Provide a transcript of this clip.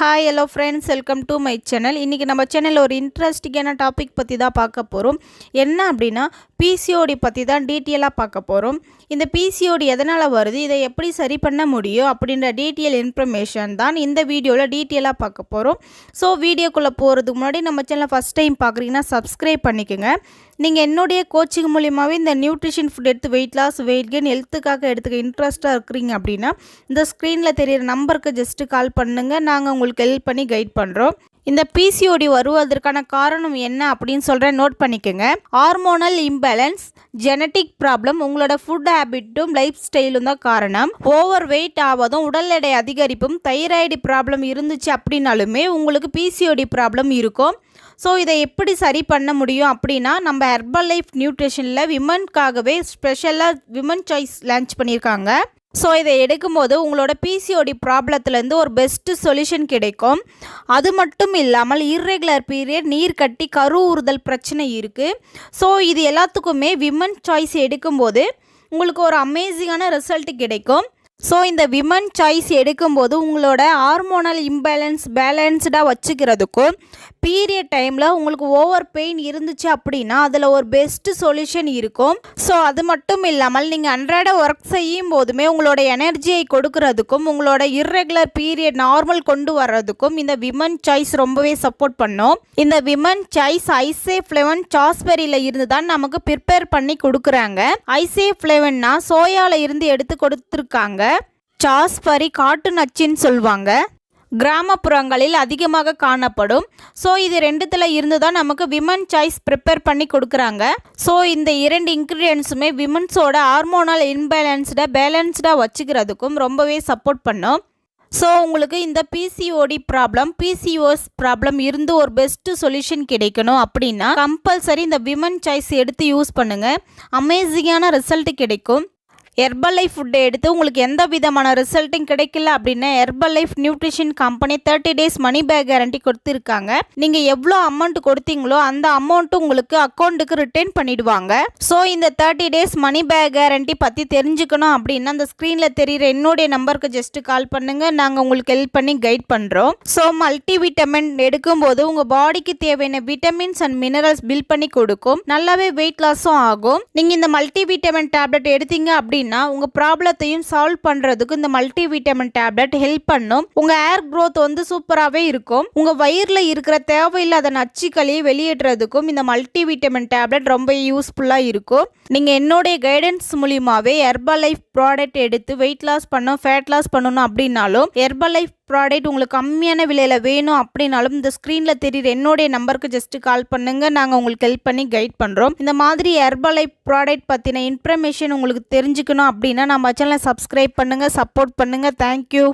Hi hello friends, welcome to my channel. இன்றைக்கி நம்ம சேனலில் ஒரு இன்ட்ரெஸ்டிங்கான டாபிக் பற்றி தான் பார்க்க போகிறோம். என்ன அப்படின்னா பிசிஓடி பற்றி தான் டீட்டெயிலாக பார்க்க போகிறோம். இந்த பிசிஓடி எதனால் வருது, இதை எப்படி சரி பண்ண முடியும் அப்படின்ற டீட்டெயில் இன்ஃபர்மேஷன் தான் இந்த வீடியோவில் டீட்டெயிலாக பார்க்க போகிறோம். ஸோ வீடியோக்குள்ளே போகிறதுக்கு முன்னாடி நம்ம சேனலை ஃபஸ்ட் டைம் பார்க்குறீங்கன்னா சப்ஸ்கிரைப் பண்ணிக்கோங்க. நீங்கள் என்னுடைய கோச்சிங் மூலியமாகவே இந்த நியூட்ரிஷன் ஃபுட் எடுத்து வெயிட் லாஸ், வெயிட் கெயின், ஹெல்த்துக்காக எடுத்துக்க இன்ட்ரெஸ்ட்டாக இருக்கிறீங்க அப்படின்னா இந்த ஸ்க்ரீனில் தெரியிற நம்பருக்கு ஜஸ்ட்டு கால் பண்ணுங்கள். நாங்கள் உங்களுக்கு ஹெல்ப் பண்ணி கைட் பண்ணுறோம். இந்த பிசிஓடி வருவதற்கான காரணம் என்ன அப்படின்னு சொல்கிறேன், நோட் பண்ணிக்கோங்க. ஹார்மோனல் இம்பேலன்ஸ், ஜெனட்டிக் ப்ராப்ளம், உங்களோட ஃபுட் ஹேபிட்டும் லைஃப் ஸ்டைலும் தான் காரணம். ஓவர் வெயிட் ஆவதும், உடல் எடை அதிகரிப்பும், தைராய்டு ப்ராப்ளம் இருந்துச்சு அப்படின்னாலுமே உங்களுக்கு பிசிஓடி ப்ராப்ளம் இருக்கும். ஸோ இதை எப்படி சரி பண்ண முடியும் அப்படின்னா நம்ம ஹெர்பல் லைஃப் நியூட்ரிஷனில் விமனுக்காகவே ஸ்பெஷலாக விமன் சாய்ஸ் லான்ச் பண்ணியிருக்காங்க. ஸோ இதை எடுக்கும்போது உங்களோட பிசிஓடி ப்ராப்ளத்துலேருந்து ஒரு பெஸ்ட்டு சொல்யூஷன் கிடைக்கும். அது மட்டும் இல்லாமல் இர்ரெகுலர் பீரியட், நீர் கட்டி, கரு ஊறுதல் பிரச்சனை இருக்குது. ஸோ இது எல்லாத்துக்குமே விமன் சாய்ஸ் எடுக்கும்போது உங்களுக்கு ஒரு அமேசிங்கான ரிசல்ட் கிடைக்கும். ஸோ இந்த விமன் சாய்ஸ் எடுக்கும்போது உங்களோட ஹார்மோனல் இம்பேலன்ஸ் பேலன்ஸ்டாக வச்சுக்கிறதுக்கும், பீரியட் டைமில் உங்களுக்கு ஓவர் பெயின் இருந்துச்சு அப்படின்னா அதில் ஒரு பெஸ்ட்டு சொல்யூஷன் இருக்கும். ஸோ அது மட்டும் இல்லாமல் நீங்கள் அன்றாட ஒர்க் செய்யும் போதுமே உங்களோட எனர்ஜியை கொடுக்கறதுக்கும், உங்களோட இர்ரெகுலர் பீரியட் நார்மல் கொண்டு வர்றதுக்கும் இந்த விமன் சாய்ஸ் ரொம்பவே சப்போர்ட் பண்ணும். இந்த விமன் சாய்ஸ் ஐசேஃப்ளேவன் சாஸ்பெரியில் இருந்து தான் நமக்கு ப்ரிப்பேர் பண்ணி கொடுக்குறாங்க. ஐசேஃப்ளேவன்னா சோயாவில் இருந்து எடுத்து கொடுத்துருக்காங்க. சாஸ்பரி காட்டு நச்சுன்னு சொல்லுவாங்க, கிராமப்புறங்களில் அதிகமாக காணப்படும். ஸோ இது ரெண்டுத்தில் இருந்து தான் நமக்கு விமன் சாய்ஸ் ப்ரிப்பேர் பண்ணி கொடுக்குறாங்க. ஸோ இந்த இரண்டு இன்க்ரீடியன்ஸுமே விமன்ஸோட ஹார்மோனல் இன்பேலன்ஸ்டாக பேலன்ஸ்டாக வச்சுக்கிறதுக்கும் ரொம்பவே சப்போர்ட் பண்ணும். ஸோ உங்களுக்கு இந்த பிசிஓடி ப்ராப்ளம், பிசிஓஎஸ் ப்ராப்ளம் இருந்து ஒரு பெஸ்ட்டு சொல்யூஷன் கிடைக்கணும் அப்படின்னா கம்பல்சரி இந்த விமன் சாய்ஸ் எடுத்து யூஸ் பண்ணுங்கள். அமேசிங்கான ரிசல்ட் கிடைக்கும். ஹெர்பல் லைஃப் ஃபுட்டை எடுத்து உங்களுக்கு எந்த விதமான ரிசல்ட்டும் கிடைக்கல அப்படின்னா herbal life nutrition company 30 days money back guarantee கொடுத்துருக்காங்க. நீங்கள் எவ்வளோ அமௌண்ட் கொடுத்தீங்களோ அந்த அமௌண்ட்டு உங்களுக்கு அக்கௌண்ட்டுக்கு ரிட்டர்ன் பண்ணிடுவாங்க. ஸோ இந்த 30 days மணி பேக் கேரண்டி பற்றி தெரிஞ்சுக்கணும் அப்படின்னா அந்த ஸ்க்ரீனில் தெரிகிற என்னுடைய நம்பருக்கு ஜஸ்ட்டு கால் பண்ணுங்கள். நாங்கள் உங்களுக்கு ஹெல்ப் பண்ணி கைட் பண்ணுறோம். ஸோ மல்டி விட்டமின் எடுக்கும்போது உங்கள் பாடிக்கு தேவையான விட்டமின்ஸ் அண்ட் மினரல்ஸ் பில் பண்ணி கொடுக்கும். நல்லாவே வெயிட் லாஸும் ஆகும். நீங்கள் இந்த மல்டி விட்டமின் டேப்லெட் எடுத்தீங்க அப்படின்னா உங்க ப்ராப்ளத்தையும் சால்வ் பண்றதுக்கு இந்த மல்டி விட்டமின் டேப்லெட் ஹெல்ப் பண்ணும். உங்க ஹேர் growth வந்து சூப்பராகவே இருக்கும். உங்க வயிறுல இருக்கிற தேவையில்லாத நச்சுக்களை வெளியேற்றுறதுக்கும் இந்த மல்டி விட்டமின் டேப்லெட் ரொம்ப யூஸ்ஃபுல்லா இருக்கும். நீங்க என்னுடைய கைடன்ஸ் மூலியமாவே ஹெர்பல் லைஃப் ப்ராடக்ட் எடுத்து வெயிட் லாஸ் பண்ணணும், ஃபேட் லாஸ் பண்ணணும் அப்படின்னாலும், ஹெர்பல் லைஃப் ப்ராடக்ட் உங்களுக்கு கம்மியான விலையில் வேணும் அப்படின்னாலும் இந்த ஸ்க்ரீனில் தெரியுற என்னுடைய நம்பருக்கு ஜஸ்ட்டு கால் பண்ணுங்கள். நாங்கள் உங்களுக்கு ஹெல்ப் பண்ணி கைட் பண்ணுறோம். இந்த மாதிரி ஹெர்பல் லைஃப் ப்ராடக்ட் பற்றின இன்ஃபர்மேஷன் உங்களுக்கு தெரிஞ்சுக்கணும் அப்படின்னா நம்ம சேனலை சப்ஸ்கிரைப் பண்ணுங்கள், சப்போர்ட் பண்ணுங்கள். தேங்க்யூ.